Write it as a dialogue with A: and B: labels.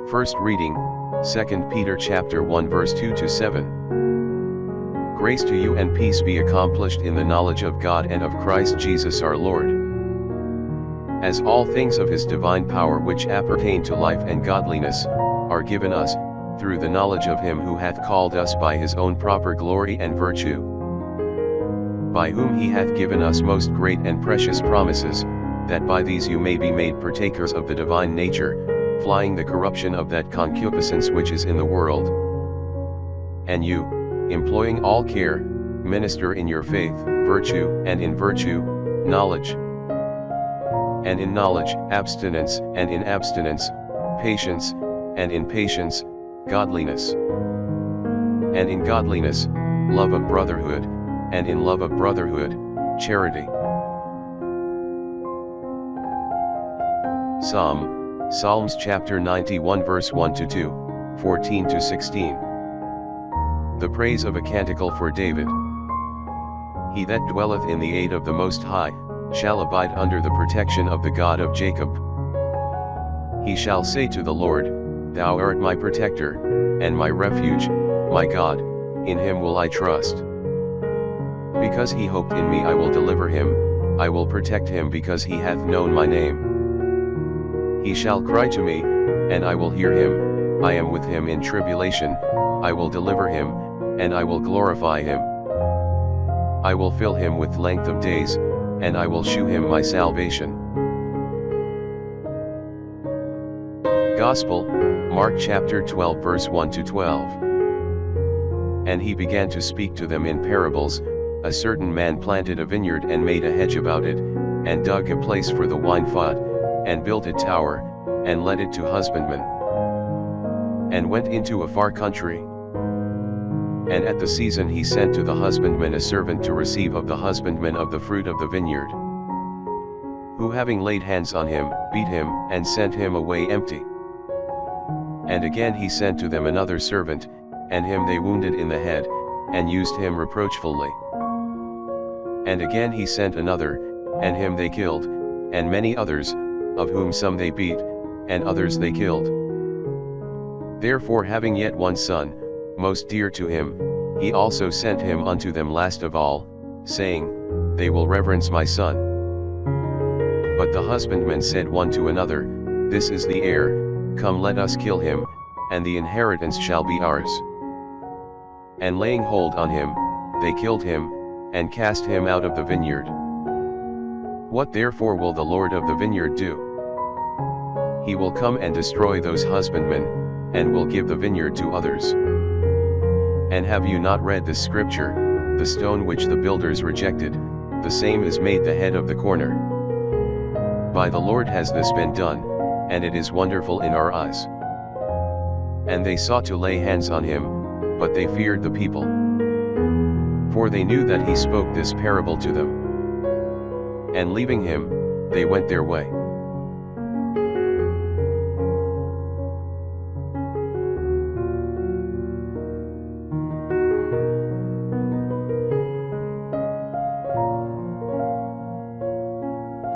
A: First reading, 2 Peter chapter 1 verse 2 to 7. Grace to you and peace be accomplished in the knowledge of God and of Christ Jesus our Lord. As all things of his divine power which appertain to life and godliness, are given us, through the knowledge of him who hath called us by his own proper glory and virtue, by whom he hath given us most great and precious promises, that by these you may be made partakers of the divine nature, flying the corruption of that concupiscence which is in the world. And you, employing all care, minister in your faith, virtue, and in virtue, knowledge, and in knowledge, abstinence, and in abstinence, patience, and in patience, godliness, and in godliness, love of brotherhood, and in love of brotherhood, charity. Psalms chapter 91 verse 1 to 2, 14 to 16. The praise of a canticle for David. He that dwelleth in the aid of the Most High, shall abide under the protection of the God of Jacob. He shall say to the Lord, Thou art my protector, and my refuge, my God, in him will I trust. Because he hoped in me I will deliver him, I will protect him because he hath known my name. He shall cry to me, and I will hear him, I am with him in tribulation, I will deliver him, and I will glorify him. I will fill him with length of days, and I will shew him my salvation. Gospel, Mark chapter 12 verse 1 to 12. And he began to speak to them in parables. A certain man planted a vineyard and made a hedge about it, and dug a place for the wine fat, and built a tower, and let it to husbandmen, and went into a far country. And at the season he sent to the husbandman a servant to receive of the husbandman of the fruit of the vineyard, who having laid hands on him, beat him, and sent him away empty. And again he sent to them another servant, and him they wounded in the head, and used him reproachfully. And again he sent another, and him they killed, and many others, of whom some they beat, and others they killed. Therefore having yet one son, most dear to him, he also sent him unto them last of all, saying, They will reverence my son. But the husbandmen said one to another, This is the heir, come let us kill him, and the inheritance shall be ours. And laying hold on him, they killed him, and cast him out of the vineyard. What therefore will the Lord of the vineyard do? He will come and destroy those husbandmen, and will give the vineyard to others. And have you not read this scripture, the stone which the builders rejected, the same is made the head of the corner? By the Lord has this been done, and it is wonderful in our eyes. And they sought to lay hands on him, but they feared the people, for they knew that he spoke this parable to them. And leaving him, they went their way.